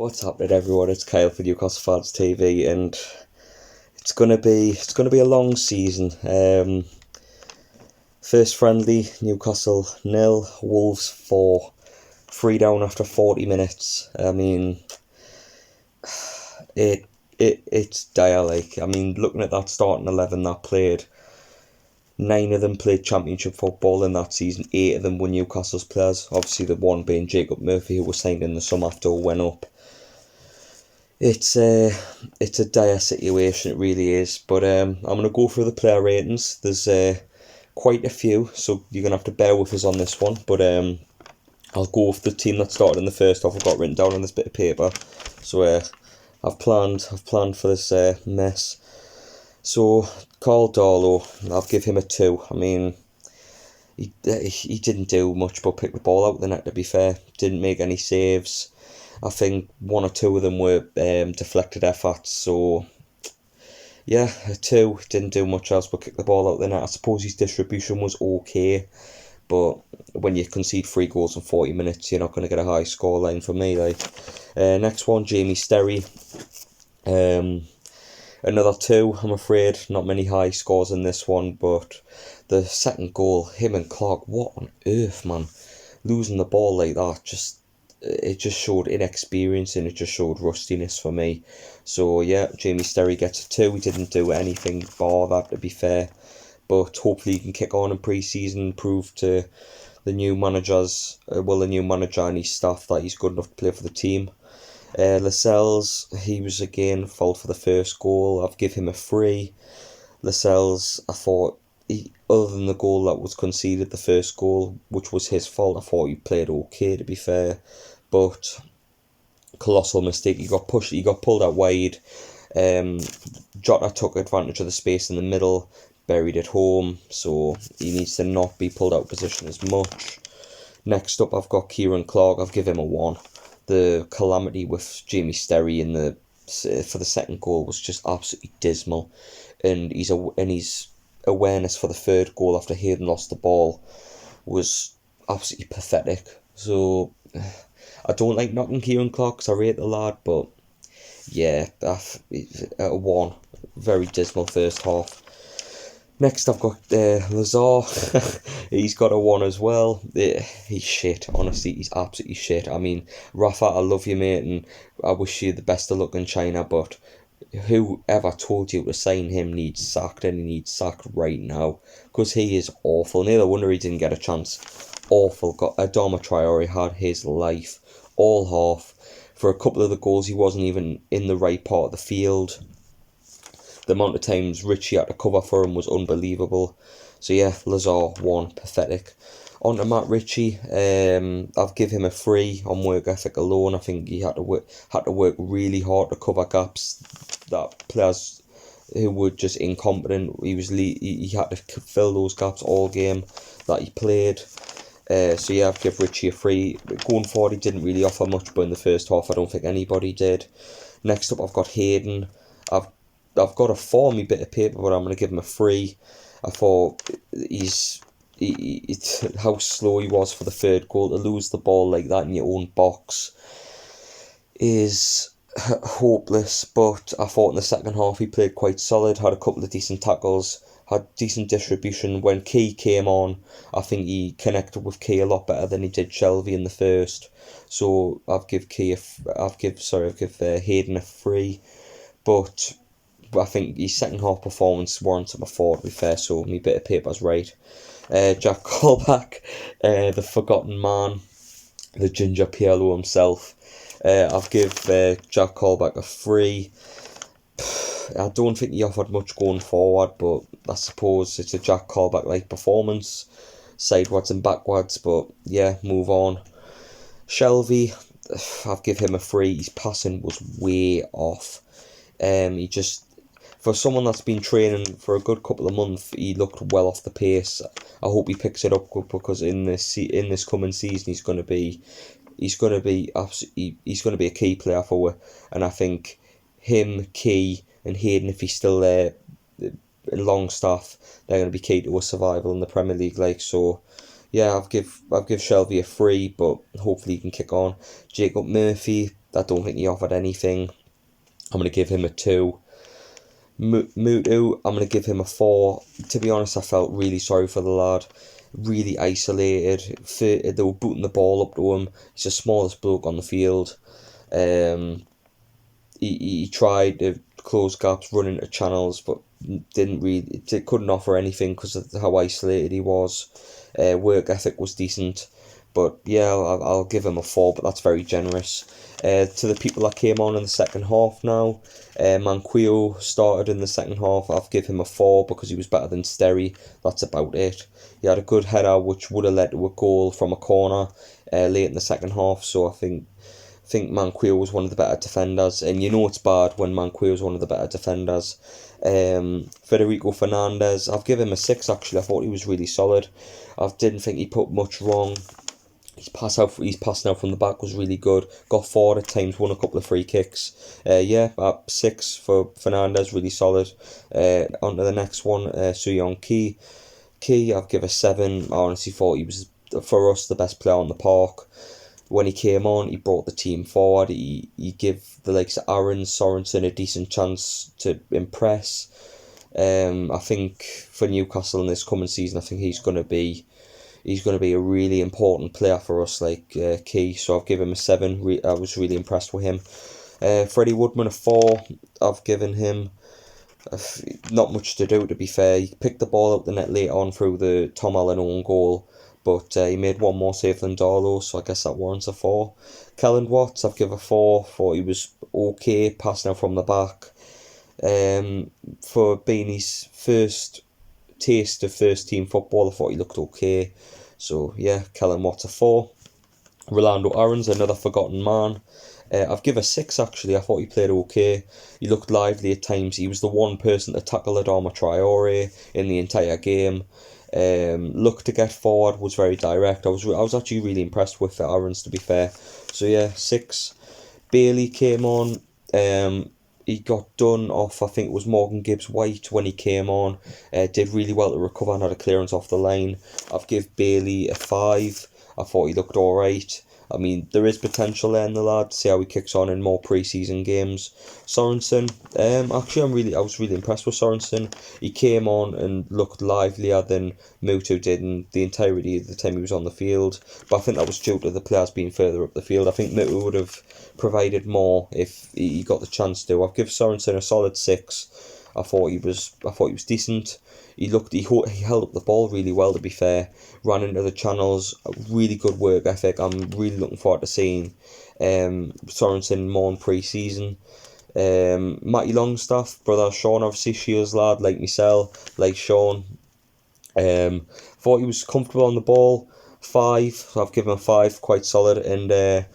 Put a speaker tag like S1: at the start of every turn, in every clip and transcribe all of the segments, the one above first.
S1: What's happening, everyone? It's Kyle for Newcastle Fans TV, and it's gonna be a long season. First friendly, Newcastle 0, Wolves 4, 3 down after 40 minutes. I mean, it's dire. Looking at that starting 11 that played, 9 of them played Championship football in that season. 8 of them were Newcastle's players. Obviously, the one being Jacob Murphy, who was signed in the summer after we went up. It's a dire situation, it really is. But I'm going to go through the player ratings. There's quite a few, so you're going to have to bear with us on this one. But I'll go with the team that started in the first half. I've got written down on this bit of paper. So I've planned for this mess. So Carl Darlow, I'll give him a 2. I mean, he didn't do much but pick the ball out the net, to be fair. Didn't make any saves. I think 1 or 2 of them were deflected efforts, so yeah, a 2. Didn't do much else but kick the ball out the net. I suppose his distribution was okay, but when you concede 3 goals in 40 minutes, you're not going to get a high scoreline for me. Next one, Jamie Sterry. Another 2, I'm afraid. Not many high scores in this one, but the second goal, him and Clark, what on earth, man? Losing the ball like that, it just showed inexperience and it just showed rustiness for me. So yeah, Jamie Sterry gets a 2. He didn't do anything bar that, to be fair, but hopefully he can kick on in pre-season and prove to the new manager and his staff that he's good enough to play for the team. Lascelles, he was again fault for the first goal. I've give him a 3. Lascelles, I thought, other than the goal that was conceded, the first goal, which was his fault, I thought he played okay, to be fair. But colossal mistake. He got pulled out wide. Jota took advantage of the space in the middle, buried it home, so he needs to not be pulled out of position as much. Next up, I've got Kieran Clark. I've give him a 1. The calamity with Jamie Sterry for the second goal was just absolutely dismal, and his awareness for the third goal after Hayden lost the ball was absolutely pathetic. So I don't like knocking Kieran Clark because I rate the lad, but yeah, a 1. Very dismal first half. Next I've got Lazar. He's got a 1 as well. He's shit, honestly, he's absolutely shit. I mean, Rafa, I love you, mate, and I wish you the best of luck in China, but whoever told you to sign him needs sacked, and he needs sacked right now, because he is awful. No wonder he didn't get a chance. Awful. Adama Traore had his life all half. For a couple of the goals, he wasn't even in the right part of the field. The amount of times Richie had to cover for him was unbelievable. So yeah, Lazar 1, pathetic. On to Matt Ritchie, I've give him a 3 on work ethic alone. I think he had to work really hard to cover gaps that players who were just incompetent. He had to fill those gaps all game that he played. So yeah, I've give Ritchie a 3. Going forward, he didn't really offer much, but in the first half, I don't think anybody did. Next up, I've got Hayden. I've got a 4 on my bit of paper, but I'm going to give him a 3. I thought how slow he was for the third goal. To lose the ball like that in your own box is hopeless, but I thought in the second half he played quite solid, had a couple of decent tackles, had decent distribution. When Key came on, I think he connected with Key a lot better than he did Shelvey in the first. So I've give Hayden a 3, but I think his second half performance warrants him a 4, to be fair, so my bit of paper's right. Jack Colback, the forgotten man, the Ginger Pielo himself. I've give Jack Colback a 3. I don't think he offered much going forward, but I suppose it's a Jack Colback-like performance, sideways and backwards, but yeah, move on. Shelvey, I've give him a 3. His passing was way off. For someone that's been training for a good couple of months, he looked well off the pace. I hope he picks it up, because in this coming season he's going to be a key player for us. And I think him, Key, and Hayden, if he's still there, Longstaff, they're going to be key to our survival in the Premier League. So yeah, I've give Shelby a 3, but hopefully he can kick on. Jacob Murphy, I don't think he offered anything. I'm going to give him a 2. Mutu, I'm going to give him a 4. To be honest, I felt really sorry for the lad. Really isolated. They were booting the ball up to him. He's the smallest bloke on the field. He tried to close gaps, run into channels, but couldn't offer anything because of how isolated he was. Work ethic was decent. But yeah, I'll give him a 4, but that's very generous. To the people that came on in the second half now, Manquillo started in the second half. I've give him a 4 because he was better than Sterry. That's about it. He had a good header which would have led to a goal from a corner late in the second half. So I think Manquillo was one of the better defenders, and you know it's bad when Manquillo is one of the better defenders. Federico Fernandez, I've given him a 6 actually. I thought he was really solid. I didn't think he put much wrong. His passing out from the back was really good. Got forward at times, won a couple of free kicks. 6 for Fernandez, really solid. On to the next one, Sung-Yueng. I've given a 7. I honestly thought he was, for us, the best player on the park. When he came on, he brought the team forward. He gave the likes of Aaron Sorensen a decent chance to impress. I think for Newcastle in this coming season, I think he's going to be a really important player for us, key. So I've given him a 7. I was really impressed with him. Freddie Woodman a 4. I've given him not much to do, to be fair. He picked the ball up the net later on through the Tom Allen own goal, but he made one more save than Darlow, so I guess that warrants a 4. Kellen Watts, I've given a 4. Thought he was okay, passing out from the back. For being his first taste of first team football, I thought he looked okay. So yeah, Kellen Watts a 4. Rolando Aarons, another forgotten man. I've given a 6 actually. I thought he played okay. He looked lively at times. He was the one person to tackle Adama Traore in the entire game. Looked to get forward, was very direct. I was actually really impressed with Aarons, to be fair. So yeah, 6. Bailey came on. He got done off, I think it was Morgan Gibbs-White when he came on. Did really well to recover and had a clearance off the line. I've give Bailey a 5. I thought he looked alright. I mean, there is potential there in the lad. See how he kicks on in more pre-season games. Sorensen, actually, I was really impressed with Sorensen. He came on and looked livelier than Mutu did in the entirety of the time he was on the field. But I think that was due to the players being further up the field. I think Mutu would have provided more if he got the chance to. I've given Sorensen a solid 6. I thought he was decent. He held up the ball really well, to be fair. Ran into the channels. Really good work ethic. I'm really looking forward to seeing Sorensen more in pre-season. Matty Longstaff, brother Sean, obviously Shields lad, like myself, like Sean. Thought he was comfortable on the ball. 5. So I've given him a 5, quite solid. And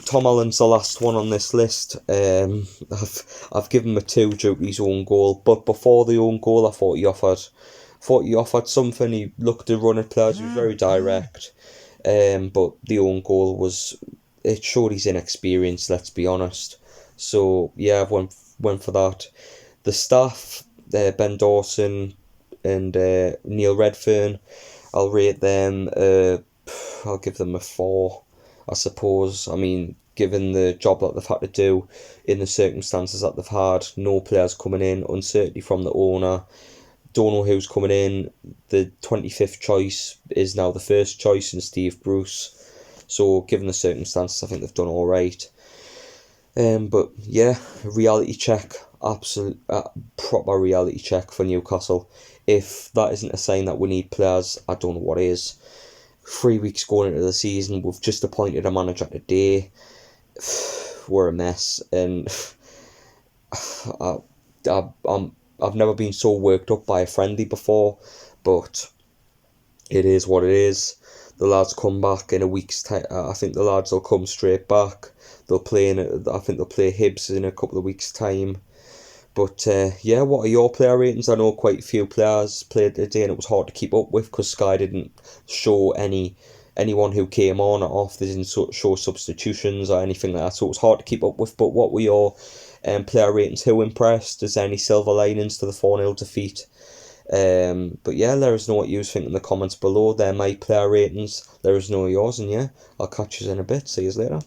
S1: Tom Allen's the last one on this list. I've given him a 2 due to his own goal, but before the own goal, I thought he offered something. He looked to run at players. He was very direct. But the own goal it showed his inexperience. Let's be honest. So yeah, I've went for that. The staff, Ben Dawson and Neil Redfern, I'll rate them. I'll give them a 4. I suppose. I mean, given the job that they've had to do in the circumstances that they've had, no players coming in, uncertainty from the owner, don't know who's coming in. The 25th choice is now the first choice in Steve Bruce. So, given the circumstances, I think they've done all right. But yeah, reality check, absolute proper reality check for Newcastle. If that isn't a sign that we need players, I don't know what is. 3 weeks going into the season, we've just appointed a manager today. We're a mess, and I've never been so worked up by a friendly before, but it is what it is. The lads come back in a week's time. I think the lads will come straight back. I think they'll play Hibs in a couple of weeks' time. But yeah, what are your player ratings? I know quite a few players played today and it was hard to keep up with because Sky didn't show anyone who came on or off. They didn't show substitutions or anything like that, so it was hard to keep up with. But what were your player ratings? Who impressed? Is there any silver linings to the 4-0 defeat? But yeah, let us know what you think in the comments below. They're my player ratings. Let us know yours, and yeah, I'll catch you in a bit. See you later.